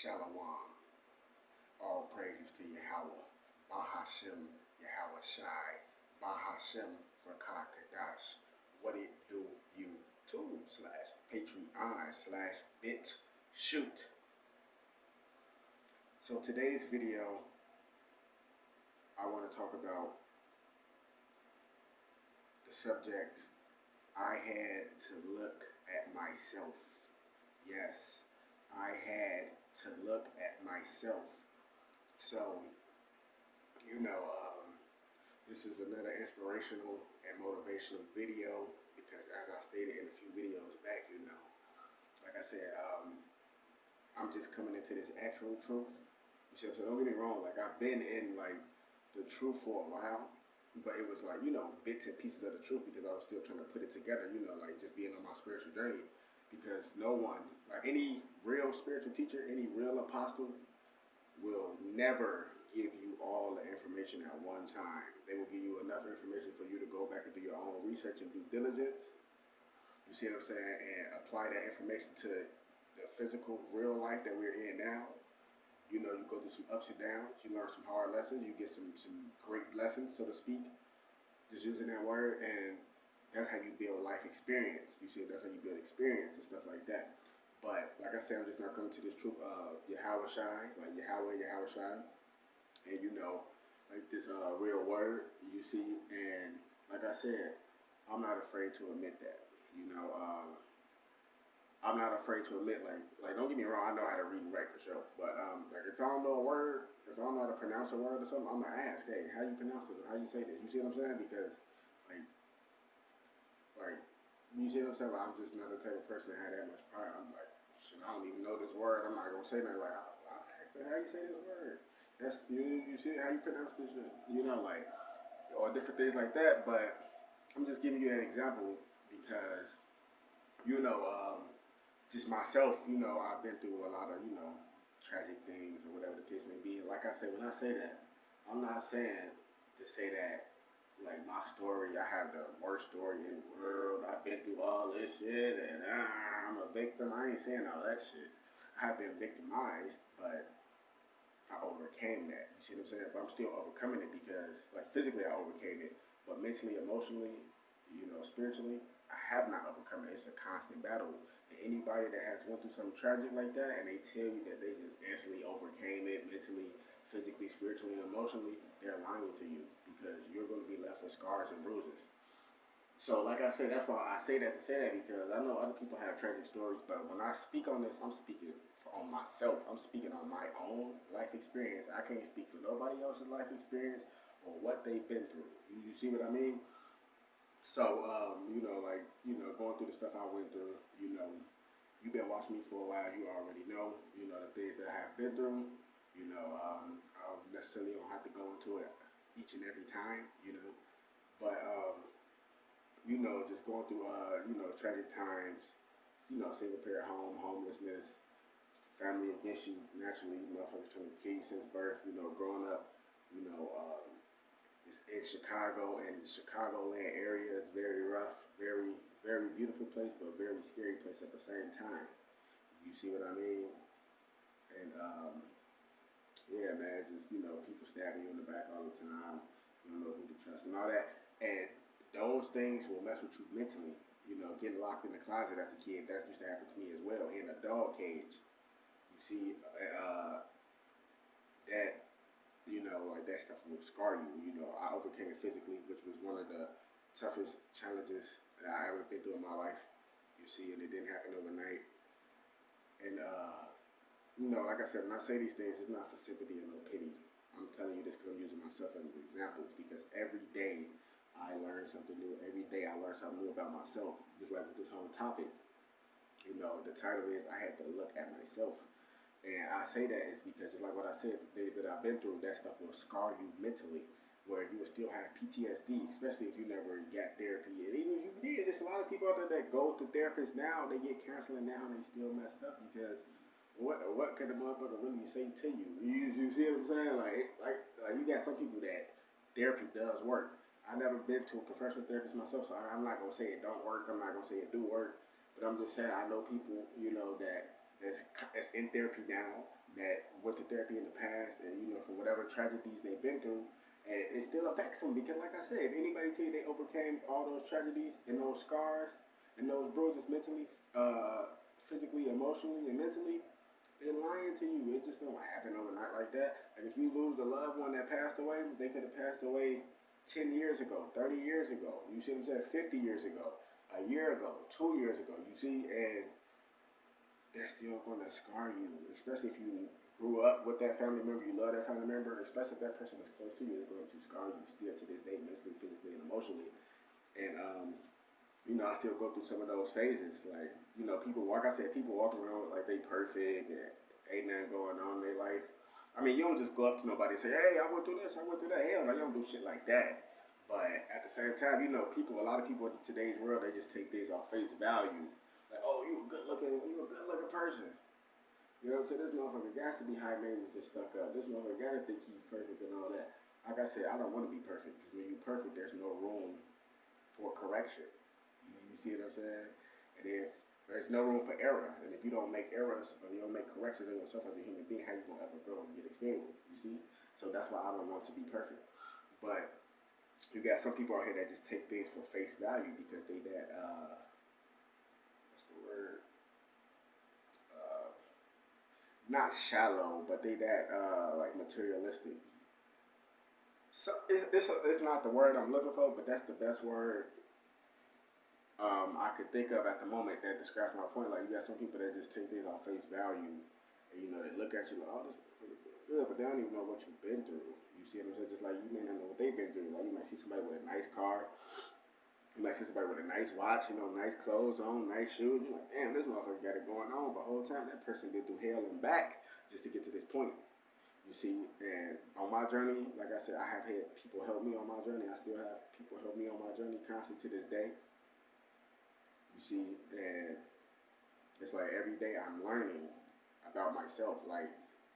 Shalom. All praises to Yahweh. Bahashem Yahweh Shai. Bahashem Rakah Kadash. What it do YouTube / Patreon / bit shoot. So today's video, I want to talk about the subject, I had to look at myself. Yes, I had to look at myself. So, this is another inspirational and motivational video because, as I stated in a few videos back, like I said, I'm just coming into this actual truth. You see what I'm saying? Don't get me wrong, like I've been in like the truth for a while, but it was like, bits and pieces of the truth because I was still trying to put it together, like just being on my spiritual journey. Because no one, like any real spiritual teacher, any real apostle, will never give you all the information at one time. They will give you enough information for you to go back and do your own research and due diligence. You see what I'm saying? And apply that information to the physical, real life that we're in now. You go through some ups and downs. You learn some hard lessons. You get some great lessons, so to speak. Just using that word, and that's how you build life experience. You see, that's how you build experience and stuff like that. But like I said, I'm just not coming to this truth of Yahweh Shai, like Yahweh Shai, and like this real word. You see, and like I said, I'm not afraid to admit that. I'm not afraid to admit, like don't get me wrong, I know how to read and write for sure. But like if I don't know a word, if I don't know how to pronounce a word or something, I'm gonna ask, hey, how you pronounce this? How you say this? You see what I'm saying? Because like you see what I'm saying? Like, I'm just not the type of person that had that much pride. I'm like, shit, I don't even know this word. I'm not gonna say nothing. Like, I say, how you say this word? That's you see how you pronounce this shit? Or different things like that. But I'm just giving you an example because just myself, I've been through a lot of, tragic things or whatever the case may be. Like I said, when I say that, I'm not saying to say that, like, my story, I have the worst story in the world. I've been through all this shit and I'm a victim. I ain't saying all that shit. I've been victimized, but I overcame that. You see what I'm saying? But I'm still overcoming it because, like, physically I overcame it, but mentally, emotionally, spiritually, I have not overcome it. It's a constant battle. And anybody that has went through something tragic like that and they tell you that they just instantly overcame it mentally, physically, spiritually, and emotionally, they're lying to you because you're going to be left with scars and bruises. So, like I said, that's why I say that to say that because I know other people have tragic stories, but when I speak on this, I'm speaking on myself. I'm speaking on my own life experience. I can't speak for nobody else's life experience or what they've been through. You see what I mean? So, going through the stuff I went through, you've been watching me for a while, you already know, the things that I have been through, I necessarily don't have to go into it each and every time, but, just going through, tragic times, single parent home, homelessness, family against you, naturally, motherfuckers trying to kill you since birth, growing up, it's in Chicago, and the Chicagoland area is very rough, very, very beautiful place, but very scary place at the same time. You see what I mean? And yeah, man, just people stabbing you in the back all the time. You don't know who to trust and all that. And those things will mess with you mentally. Getting locked in the closet as a kid, that used to happen to me as well. In a dog cage, you see that. Like that stuff will scar you. I overcame it physically, which was one of the toughest challenges that I ever been through in my life. You see, and it didn't happen overnight. And, like I said, when I say these things, it's not for sympathy or no pity. I'm telling you this because I'm using myself as an example because every day I learn something new. Every day I learn something new about myself. Just like with this whole topic, the title is I had to look at myself. And I say that is because, just like what I said, the things that I've been through, that stuff will scar you mentally, where you will still have PTSD, especially if you never got therapy. And even if you did, there's a lot of people out there that go to therapists now, they get counseling now, and they still messed up because what could the motherfucker really say to you? You see what I'm saying? Like you got some people that therapy does work. I've never been to a professional therapist myself, so I'm not gonna say it don't work. I'm not gonna say it do work, but I'm just saying I know people, that that's in therapy now, that went to therapy in the past, and for whatever tragedies they've been through, and it still affects them because, like I said, if anybody tell you they overcame all those tragedies and those scars and those bruises mentally, physically, emotionally, and mentally, they're lying to you. It just don't happen overnight like that. Like if you lose a loved one that passed away, they could have passed away 10 years ago, 30 years ago. You see what I'm saying? 50 years ago, a year ago, 2 years ago. You see, and they're still going to scar you, especially if you grew up with that family member, you love that family member, especially if that person is close to you, they're going to scar you still to this day, mentally, physically, and emotionally. And, I still go through some of those phases. Like, people, like I said, people walk around like they perfect and ain't nothing going on in their life. I mean, you don't just go up to nobody and say, hey, I went through this, I went through that. Hell no, you don't do shit like that. But at the same time, a lot of people in today's world, they just take things off face value. Like, oh, you a good looking person. You know what I'm saying? This motherfucker got to be high maintenance and stuck up. This motherfucker got to think he's perfect and all that. Like I said, I don't want to be perfect because when you're perfect, there's no room for correction. You see what I'm saying? And if there's no room for error, and if you don't make errors or you don't make corrections in yourself as a human being, how you gonna ever grow and get experience? You see? So that's why I don't want to be perfect. But you got some people out here that just take things for face value because they that what's the word? Not shallow, but they that like materialistic. So it's not the word I'm looking for, but that's the best word I could think of at the moment that describes my point. Like you got some people that just take things on face value, and they look at you like, oh, this is pretty good, but they don't even know what you've been through. You see what I'm saying? Just like you may not know what they've been through. Like you might see somebody with a nice car, you might see somebody with a nice watch, nice clothes on, nice shoes. You're like, damn, this motherfucker got it going on. But the whole time that person been through hell and back just to get to this point. You see, and on my journey, like I said, I have had people help me on my journey. I still have people help me on my journey constantly to this day. You see, and it's like every day I'm learning about myself. Like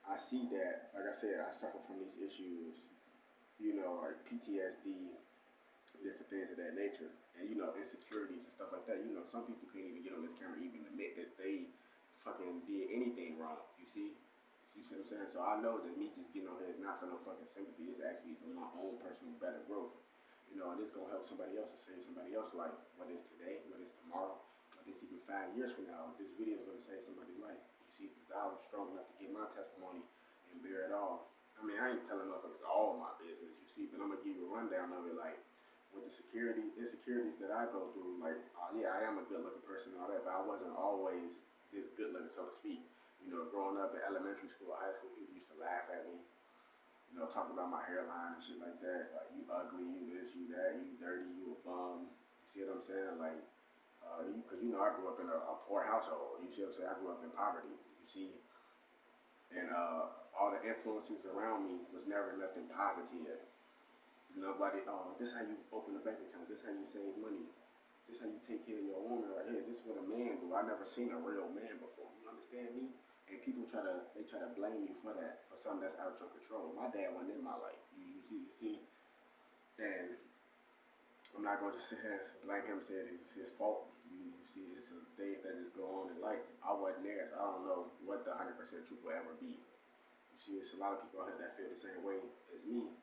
I see that, like I said, I suffer from these issues, like PTSD, different things of that nature, and insecurities and stuff like that. Some people can't even get on this camera even admit that they fucking did anything wrong. You see what I'm saying? So I know that me just getting on here is not for no fucking sympathy. It's actually for my own personal better growth. And it's gonna help somebody else to save somebody else's life. Whether it's today, whether it's tomorrow, whether it's even 5 years from now, this video is gonna save somebody's life. You see, because I was strong enough to get my testimony and bear it all. I mean, I ain't telling motherfuckers all of my business, you see, but I'm gonna give you a rundown of it, like with the insecurities that I go through. Like, yeah, I am a good-looking person and all that, but I wasn't always this good-looking, so to speak. Growing up in elementary school, high school, people used to laugh at me. Talking about my hairline and shit like that. Like, you ugly, you this, you that, you dirty, you a bum. You see what I'm saying? Like, because I grew up in a poor household. You see what I'm saying? I grew up in poverty. You see, and all the influences around me was never nothing positive. Nobody, oh, this is how you open a bank account. This is how you save money. This is how you take care of your woman right here. This is what a man do. I never seen a real man before. You understand me? And people try to blame you for that, for something that's out of your control. My dad wasn't in my life. You see, and I'm not going to sit here and blame him and say it's his fault. You see, it's some things that just go on in life. I wasn't there, so I don't know what the 100% truth will ever be. You see, it's a lot of people out here that feel the same way as me,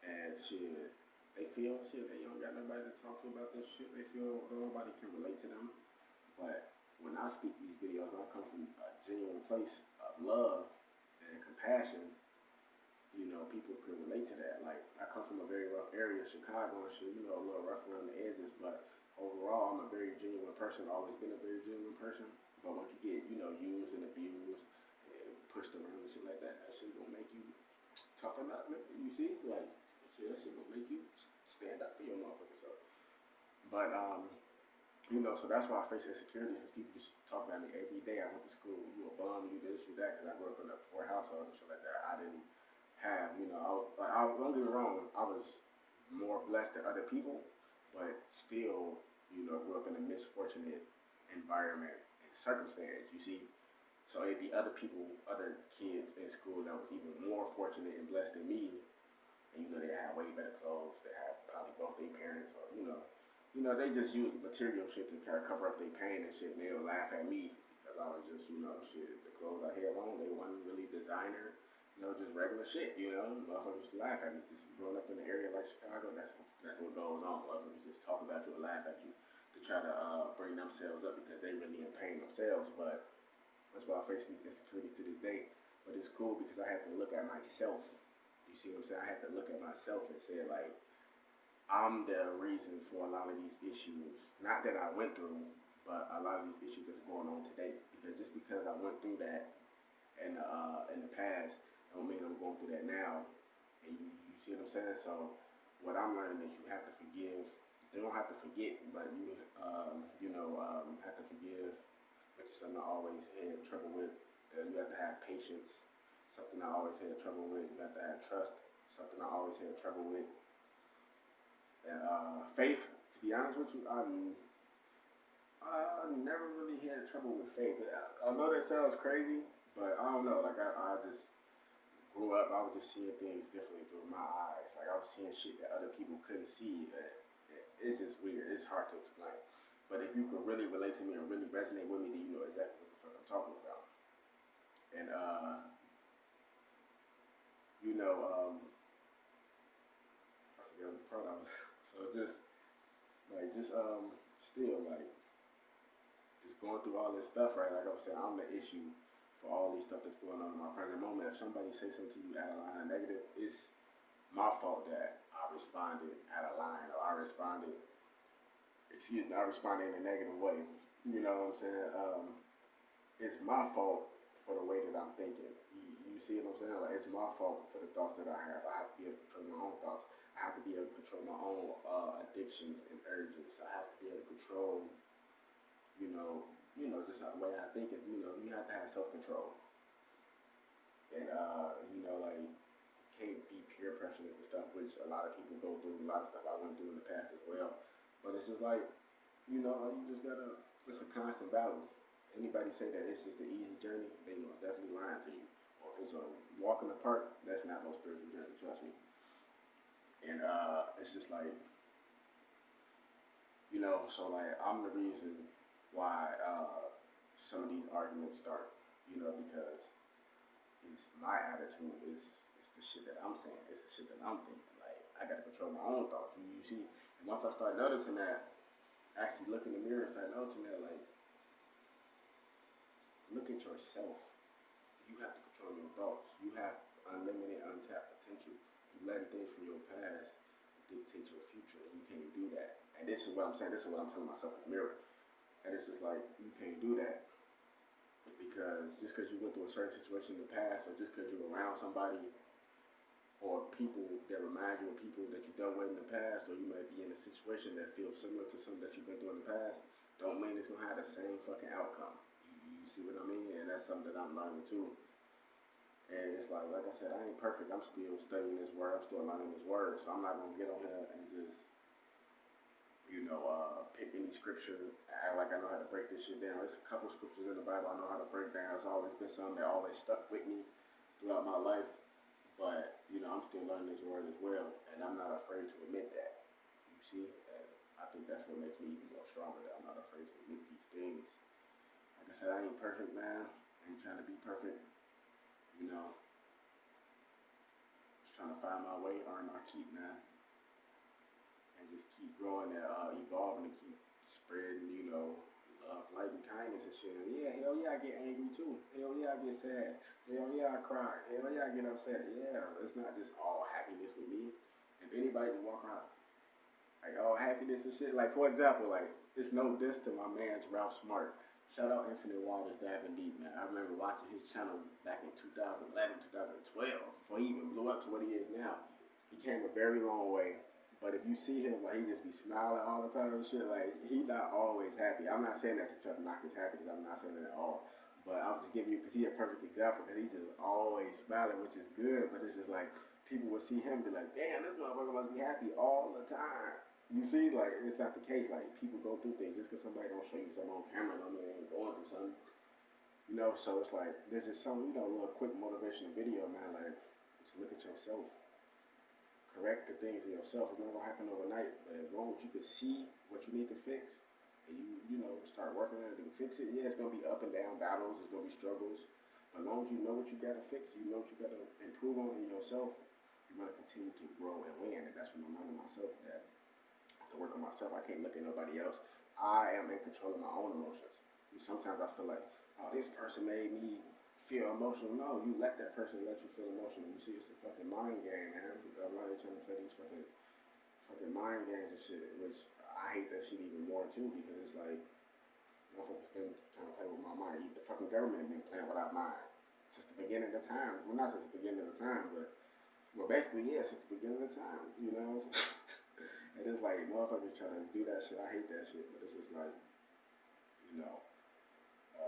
and shit, they feel shit. They don't got nobody to talk to about this shit. They feel nobody can relate to them, but when I speak these videos, I come from a genuine place of love and compassion. People can relate to that. Like, I come from a very rough area, Chicago and shit, a little rough around the edges, but overall, I'm a very genuine person. I've always been a very genuine person. But once you get, used and abused and pushed around and shit like that, that shit gonna make you toughen up, man. You see? Like, that shit gonna make you stand up for your motherfucking self. But, so that's why I face insecurities, because people just talk about me every day. I went to school, you a bum, you this, you that, because I grew up in a poor household and shit like that. I didn't have, don't get me wrong, I was more blessed than other people, but still, grew up in a misfortunate environment and circumstance, you see. So it'd be other people, other kids in school that was even more fortunate and blessed than me, and they had way better clothes, they had probably both their parents, or they just use material shit to kind of cover up their pain and shit, and they'll laugh at me because because I was just, shit, the clothes I had on, they wasn't really designer, just regular shit, Motherfuckers used to laugh at me. Just growing up in an area like Chicago, that's what goes on. Motherfuckers just talk about you and laugh at you to try to bring themselves up because they really in pain themselves. But that's why I face these insecurities to this day. But it's cool because I had to look at myself. You see what I'm saying? I had to look at myself and say, like, I'm the reason for a lot of these issues. Not that I went through, but a lot of these issues that's going on today. Because just because I went through that in the past, don't mean I'm going through that now. And you see what I'm saying? So what I'm learning is you have to forgive. They don't have to forget, but you have to forgive, which is something I always had trouble with. You have to have patience, something I always had trouble with. You have to have trust, something I always had trouble with. And faith, to be honest with you, I never really had trouble with faith. I know that sounds crazy, but I don't know. Like I just grew up, I was just seeing things differently through my eyes. Like I was seeing shit that other people couldn't see. It's just weird. It's hard to explain. But if you can really relate to me and really resonate with me, then you know exactly what the fuck I'm talking about. And I forget what part I was. So still like just going through all this stuff, right? Like I was saying, I'm the issue for all these stuff that's going on in my present moment. If somebody says something to you out of line or negative, it's my fault that I responded out of line or I responded in a negative way. You know what I'm saying? It's my fault for the way that I'm thinking. You see what I'm saying? Like it's my fault for the thoughts that I have. I have to be able to control my own thoughts. I have to be able to control my own addictions and urges. I have to be able to control, just the way I think. And you have to have self-control. And like can't be peer pressure and stuff, which a lot of people go through. A lot of stuff I went through in the past as well. But it's just like, you just gotta. It's a constant battle. Anybody say that it's just an easy journey, they most definitely lying to you. Or if it's a walk in the park, that's not no spiritual journey, trust me. And it's just like, so like I'm the reason why some of these arguments start, because it's my attitude, it's the shit that I'm saying, it's the shit that I'm thinking. Like I gotta control my own thoughts. You see, and once I start noticing that, actually look in the mirror and start noticing that, like, look at yourself. You have to control your thoughts. You have unlimited, untapped potential. You letting things from your past dictate your future, and you can't do that. And this is what I'm saying. This is what I'm telling myself in the mirror. And it's just like, you can't do that. Because just because you went through a certain situation in the past, or just because you're around somebody or people that remind you of people that you dealt with in the past, or you might be in a situation that feels similar to something that you've been through in the past, don't mean it's going to have the same fucking outcome. You see what I mean? And that's something that I'm learning too. And it's like I said, I ain't perfect. I'm still studying this word. I'm still learning this word. So I'm not going to get on here and just, pick any scripture, act like I know how to break this shit down. There's a couple scriptures in the Bible I know how to break down. It's always been something that always stuck with me throughout my life. But, I'm still learning this word as well. And I'm not afraid to admit that. You see? And I think that's what makes me even more stronger, that I'm not afraid to admit these things. Like I said, I ain't perfect, man. I ain't trying to be perfect. Just trying to find my way, earn my keep, man. And just keep growing and evolving and keep spreading, love, light, and kindness and shit. Yeah, hell yeah, I get angry too. Hell yeah, I get sad. Hell yeah, I cry. Hell yeah, I get upset. Yeah, it's not just all happiness with me. If anybody can walk around like all happiness and shit, like for example, like it's no diss to my man's Ralph Smart. Shout out Infinite Waters, Diving Deep, man. I remember watching his channel back in 2011, 2012, before he even blew up to what he is now. He came a very long way. But if you see him, like, he just be smiling all the time and shit, like, he not always happy. I'm not saying that to try to knock his happiness. I'm not saying that at all. But I'm just giving you, because he's a perfect example, because he just always smiling, which is good. But it's just like, people will see him and be like, damn, this motherfucker must be happy all the time. You see, like, it's not the case. Like, people go through things. Just because somebody don't show you something on camera, don't mean they ain't going through something. So it's like, there's just some, a little quick motivational video, man. Like, just look at yourself. Correct the things in yourself. It's not going to happen overnight. But as long as you can see what you need to fix, and you know start working on it and fix it. Yeah, it's gonna be up and down battles. It's gonna be struggles. But as long as you know what you gotta fix, you know what you gotta improve on in yourself, you're gonna continue to grow and win. And that's when I'm learning myself that I have to work on myself. I can't look at nobody else. I am in control of my own emotions. Sometimes I feel like, oh, this person made me feel emotional. No, you let that person let you feel emotional. You see, it's the fucking mind game, man. A lot of trying to play these fucking mind games and shit, which I hate that shit even more too, because it's like motherfuckers been trying to play with my mind. The fucking government been playing with our mind since the beginning of the time. Well, not since the beginning of the time, but well, basically, yeah, since the beginning of the time. You know, and it's like motherfuckers trying to do that shit. I hate that shit, but it's just like, you know,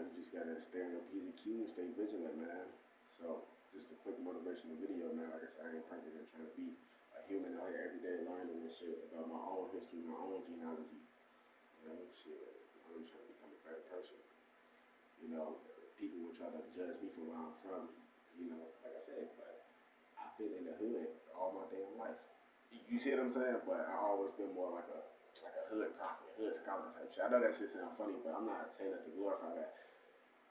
you just gotta stay on your P's and Q's, stay vigilant, man. So, just a quick motivational video, man. Like I said, I ain't perfect. I'm trying to be a human out here every day learning this shit about my own history, my own genealogy. You know, shit. I'm just trying to become a better person. You know, people will try to judge me for where I'm from. You know, like I said, but I've been in the hood all my damn life. You see what I'm saying? But I always been more like a hood prophet, hood scholar type shit. I know that shit sound funny, but I'm not saying that to glorify that.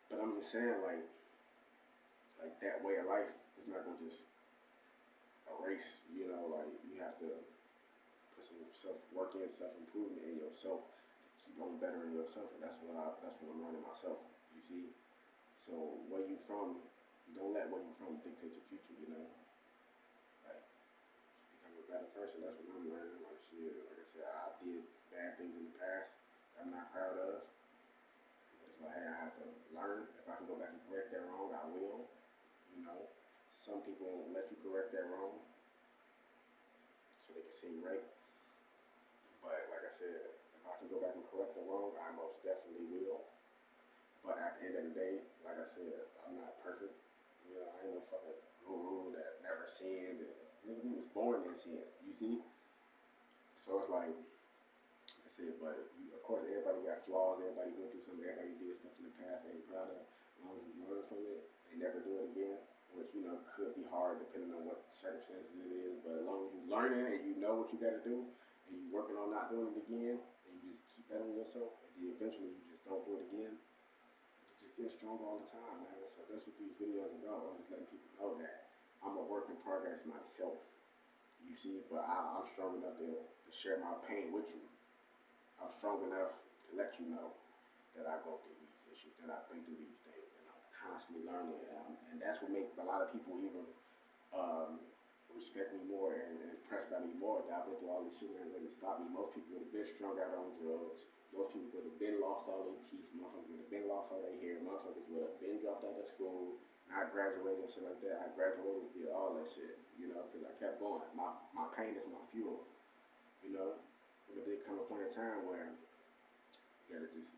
But I'm just saying, like that way of life is not gonna just erase. You know, like you have to put some self work in, self improvement in yourself to keep on bettering yourself, and that's what I'm learning myself. You see, so where you from? Don't let where you from dictate your future. You know, like become a better person. That's what I'm learning. Like shit, like I said, I did bad things in the past I'm not proud of. But it's like, hey, I have to learn. If I can go back and correct that wrong, I will. You know, some people won't let you correct that wrong, so they can see right. But like I said, if I can go back and correct the wrong, I most definitely will. But at the end of the day, like I said, I'm not perfect. You know, I ain't no fucking guru that never sinned. Nigga, we was born in sin. You see? So it's like I said, but of course, everybody got flaws. Everybody went through something. Everybody did stuff in the past they ain't proud of. As long as you learn from it and never do it again, which you know could be hard depending on what circumstances it is. But as long as you learn it and you know what you got to do, and you working on not doing it again, and you just keep bettering yourself, and then eventually you just don't do it again. You just get stronger all the time, man. So that's what these videos are about. I'm just letting people know that I'm a work in progress myself. You see, but I'm strong enough to share my pain with you. I'm strong enough to let you know that I go through these issues, that I've been through these things, and I'm constantly learning. And that's what makes a lot of people even respect me more and impressed by me more. That I've been through all this shit and it didn't stop me. Most people would have been strung out on drugs. Most people would have been lost all their teeth. Motherfuckers would have been lost all their hair. Motherfuckers would have been dropped out of school. Not graduated and shit like that. I graduated, did all that shit, you know, because I kept going. My pain is my fuel, you know. But there come a point in time where you gotta just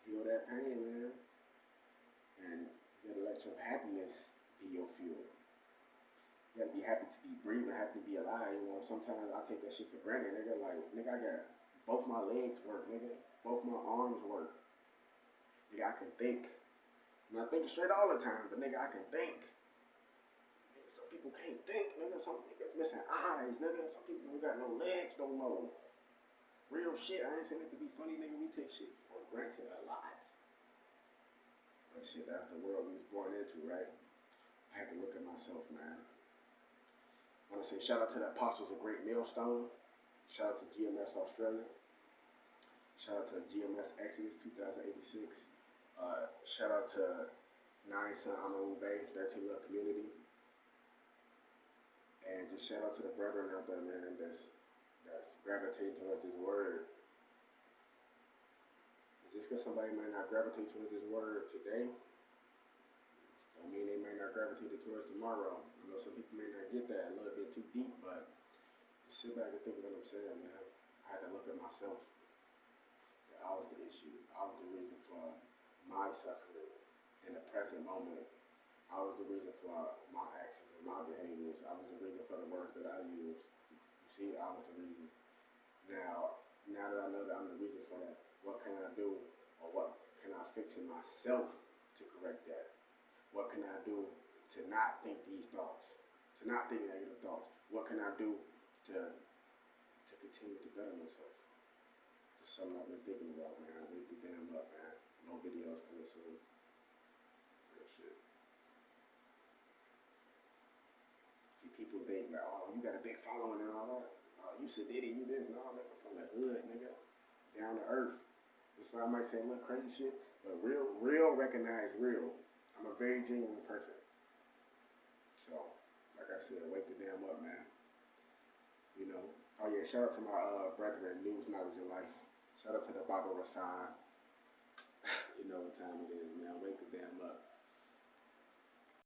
heal that pain, man. And you gotta let your happiness be your fuel. You gotta be happy to be breathing, happy to be alive, you know. Sometimes I take that shit for granted, nigga. Like, nigga, I got both my legs work, nigga. Both my arms work. Nigga, I can think. I'm not thinking straight all the time, but nigga, I can think. Nigga, some people can't think, nigga. Some niggas missing eyes, nigga. Some people don't got no legs no more. Real shit. I ain't saying it to be funny, nigga. We take shit for granted a lot. But shit, that's the world we was born into, right? I had to look at myself, man. I want to say shout out to the Apostles of Great Millstone. Shout out to GMS Australia. Shout out to GMS Exodus 2086. Shout out to 9 Son Honorable Bay, 13 Love Community. And just shout out to the brethren out there, man, that's gravitating towards this word. And just because somebody might not gravitate towards this word today, don't mean they may not gravitate towards tomorrow. You know, some people may not get that a little bit too deep, but just sit back and think of what I'm saying, man. I had to look at myself. I was the issue. I was the reason for my suffering in the present moment. I was the reason for my actions and my behaviors. I was the reason for the words that I used. You see, I was the reason. Now that I know that I'm the reason for that, what can I do, or what can I fix in myself to correct that? What can I do to not think these thoughts, to not think negative thoughts? What can I do to continue to better myself, to something I've been thinking about, man. Wake the damn up, man. No videos coming soon. Real shit. See, people think like, oh, you got a big following and all that. Oh, you Sadiddy, you this, no, nigga, from the hood, nigga, down to earth. So I might say, look, crazy shit, but real recognize real. I'm a very genuine person. So, like I said, wake the damn up, man. You know. Oh yeah, shout out to my brethren, News, Knowledge, and Life. Shout out to the Baba Rasan. You know what time it is, man. Wake the damn up.